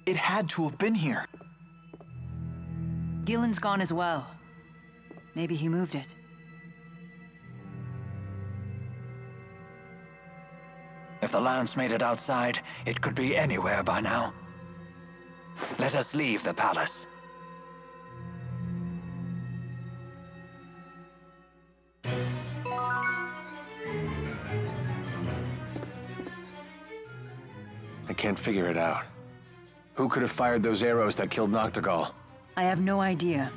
It had to have been here. Gillen's gone as well. Maybe he moved it. If the lance made it outside, it could be anywhere by now. Let us leave the palace. I can't figure it out. Who could have fired those arrows that killed Noctigal? I have no idea,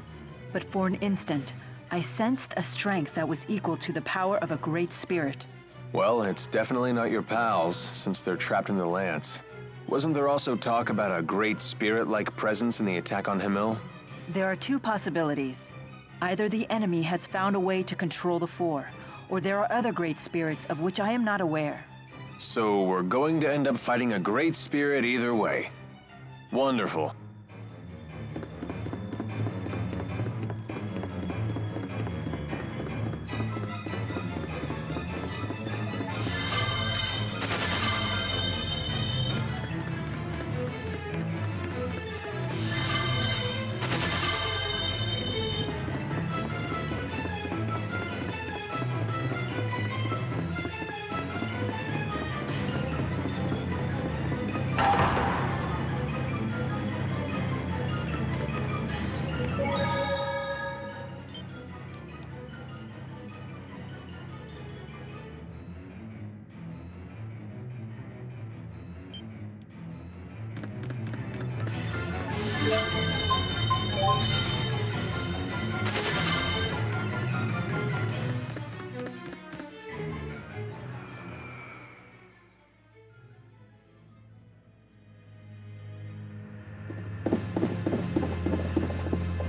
but for an instant, I sensed a strength that was equal to the power of a great spirit. Well, it's definitely not your pals, since they're trapped in the lance. Wasn't there also talk about a great spirit-like presence in the attack on Himil? There are two possibilities. Either the enemy has found a way to control the Four, or there are other great spirits of which I am not aware. So we're going to end up fighting a great spirit either way. Wonderful.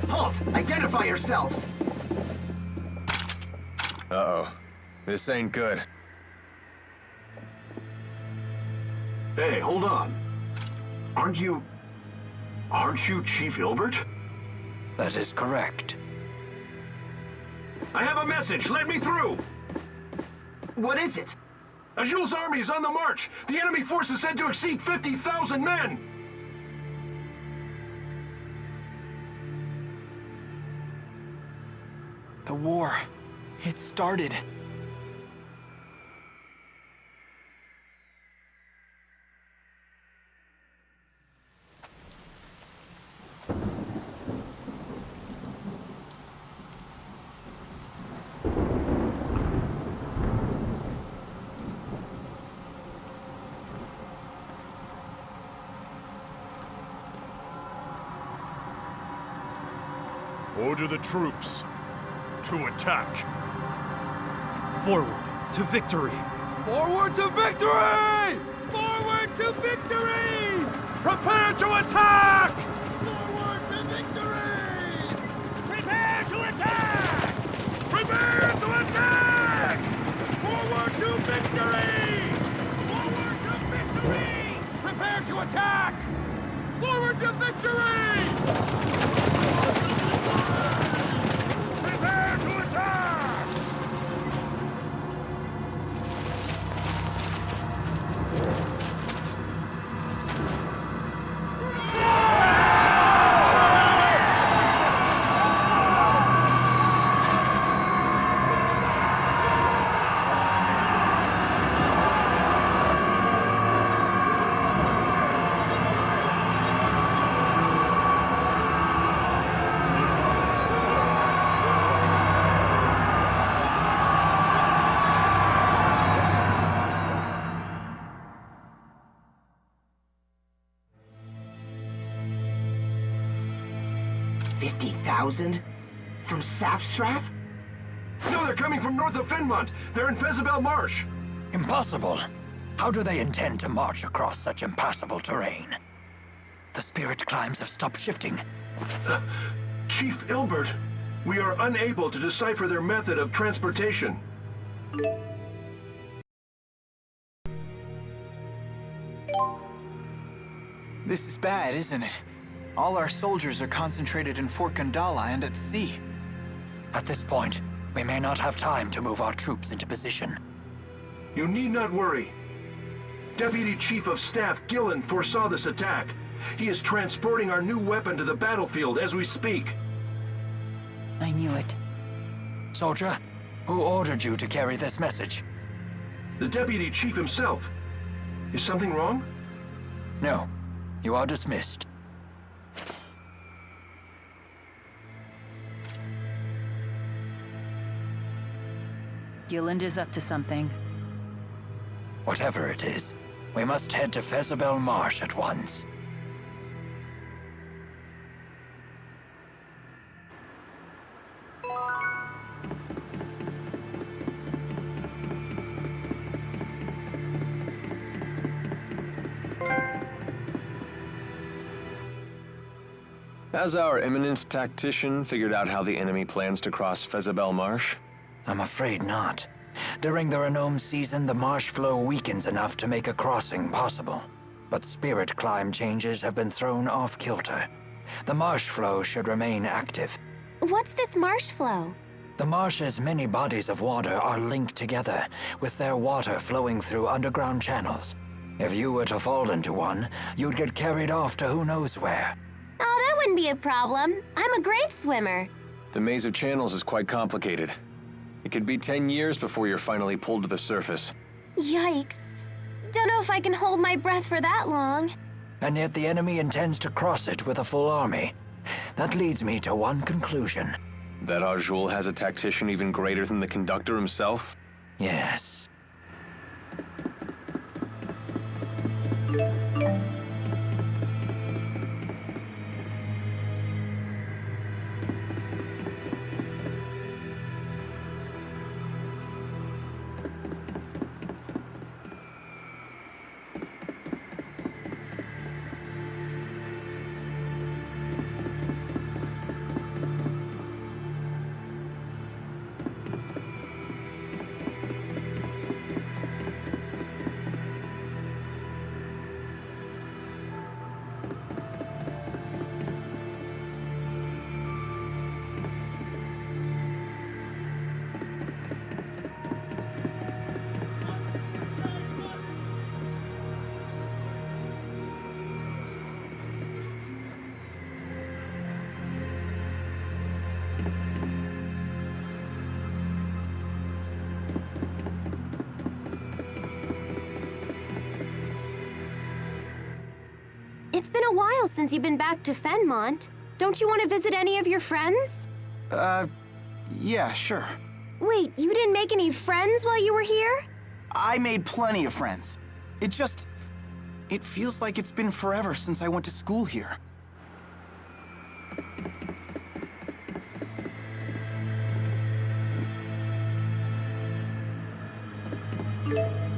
Halt! Identify yourselves! Uh-oh. This ain't good. Hey, hold on. Aren't you Chief Hilbert? That is correct. I have a message. Let me through. What is it? Ajul's army is on the march. The enemy force is said to exceed 50,000 men. The war. It started. Order the troops to attack. Forward to victory! Forward to victory! Forward to victory! Prepare to attack! Forward to victory! Prepare to attack! Prepare to attack! Forward to victory! Forward to victory! Prepare to attack! Forward to victory! Prepare to attack! From Sapstrath? No, they're coming from north of Finmont. They're in Fezabel Marsh. Impossible. How do they intend to march across such impassable terrain? The spirit climbs have stopped shifting. Chief Hilbert, we are unable to decipher their method of transportation. This is bad, isn't it? All our soldiers are concentrated in Fort Gandala and at sea. At this point, we may not have time to move our troops into position. You need not worry. Deputy Chief of Staff Gillen foresaw this attack. He is transporting our new weapon to the battlefield as we speak. I knew it. Soldier, who ordered you to carry this message? The deputy chief himself. Is something wrong? No. You are dismissed. Gilland is up to something. Whatever it is, we must head to Fezabel Marsh at once. Has our eminent tactician figured out how the enemy plans to cross Fezabel Marsh? I'm afraid not. During the Renome season, the marsh flow weakens enough to make a crossing possible. But spirit climb changes have been thrown off kilter. The marsh flow should remain active. What's this marsh flow? The marsh's many bodies of water are linked together, with their water flowing through underground channels. If you were to fall into one, you'd get carried off to who knows where. Oh, that wouldn't be a problem. I'm a great swimmer. The maze of channels is quite complicated. It could be 10 years before you're finally pulled to the surface. Yikes. Don't know if I can hold my breath for that long. And yet the enemy intends to cross it with a full army. That leads me to one conclusion. That Arjul has a tactician even greater than the conductor himself? Yes. It's been a while since you've been back to Fenmont. Don't you want to visit any of your friends? Yeah, sure. Wait, you didn't make any friends while you were here? I made plenty of friends. It feels like it's been forever since I went to school here. No.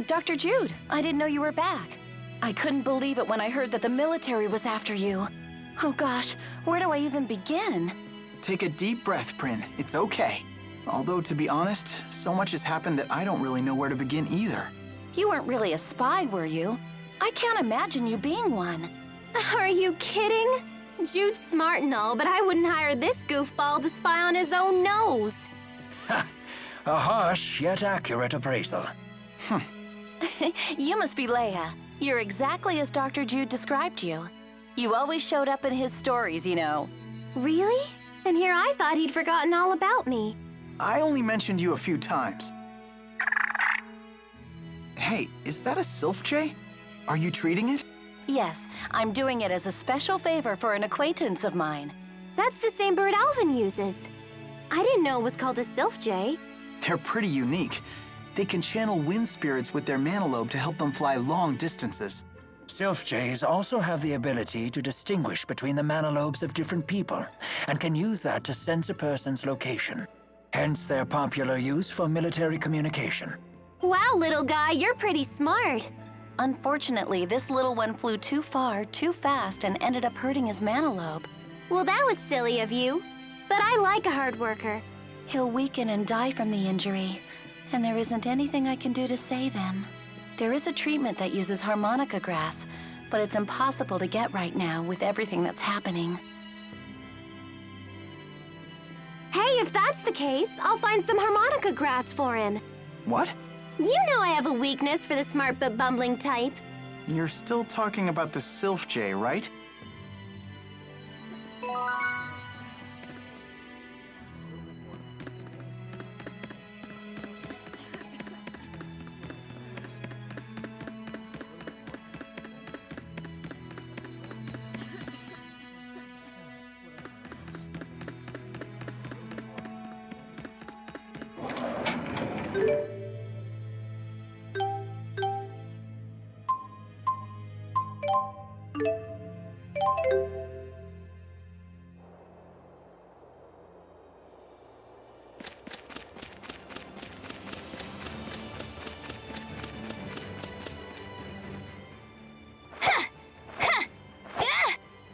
Dr. Jude, I didn't know you were back. I couldn't believe it when I heard that the military was after you. Oh gosh, where do I even begin? Take a deep breath, Prin. It's okay. Although, to be honest, so much has happened that I don't really know where to begin either. You weren't really a spy, were you? I can't imagine you being one. Are you kidding? Jude's smart and all, but I wouldn't hire this goofball to spy on his own nose. Ha! A harsh yet accurate appraisal. You must be Leia. You're exactly as Dr. Jude described you. You always showed up in his stories, you know. Really? And here I thought he'd forgotten all about me. I only mentioned you a few times. Hey, is that a Sylph Jay? Are you treating it? Yes, I'm doing it as a special favor for an acquaintance of mine. That's the same bird Alvin uses. I didn't know it was called a Sylph Jay. They're pretty unique. They can channel wind spirits with their manalobe to help them fly long distances. Sylph Jays also have the ability to distinguish between the manalobes of different people, and can use that to sense a person's location. Hence their popular use for military communication. Wow, little guy, you're pretty smart. Unfortunately, this little one flew too far, too fast, and ended up hurting his manalobe. Well, that was silly of you. But I like a hard worker. He'll weaken and die from the injury, and there isn't anything I can do to save him. There is a treatment that uses harmonica grass, but it's impossible to get right now with everything that's happening. Hey, if that's the case, I'll find some harmonica grass for him. What? You know I have a weakness for the smart but bumbling type. You're still talking about the Sylph Jay, right?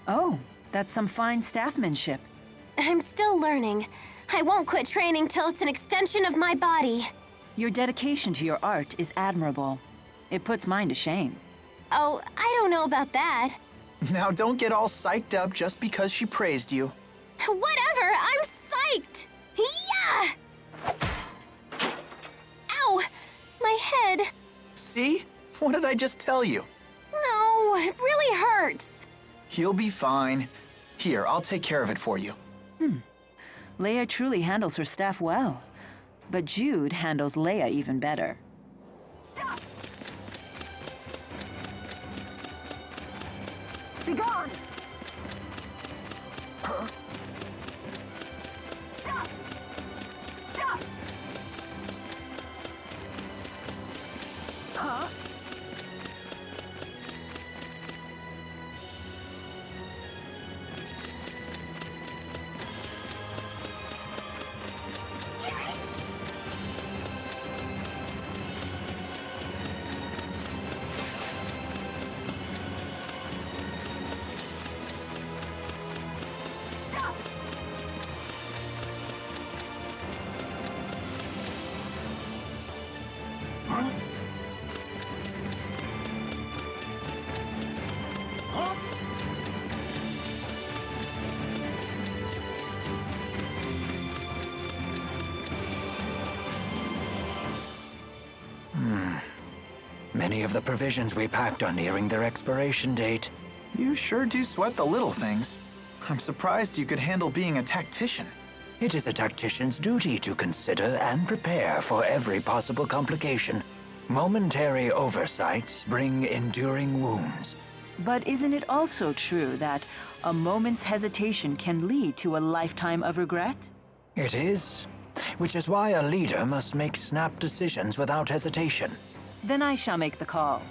Oh, that's some fine staffmanship. I'm still learning. I won't quit training till it's an extension of my body. Your dedication to your art is admirable. It puts mine to shame. Oh, I don't know about that. Now don't get all psyched up just because she praised you. Whatever, I'm psyched! Yeah! Ow! My head. See? What did I just tell you? No, it really hurts. You'll be fine. Here, I'll take care of it for you. Leia truly handles her staff well. But Jude handles Leia even better. Stop! Be gone! Huh? Stop! Stop! Huh? Many of the provisions we packed are nearing their expiration date. You sure do sweat the little things. I'm surprised you could handle being a tactician. It is a tactician's duty to consider and prepare for every possible complication. Momentary oversights bring enduring wounds. But isn't it also true that a moment's hesitation can lead to a lifetime of regret? It is, which is why a leader must make snap decisions without hesitation. Then I shall make the call.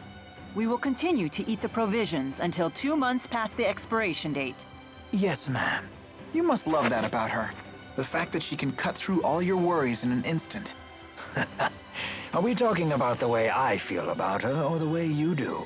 We will continue to eat the provisions until 2 months past the expiration date. Yes, ma'am. You must love that about her. The fact that she can cut through all your worries in an instant. Are we talking about the way I feel about her, or the way you do?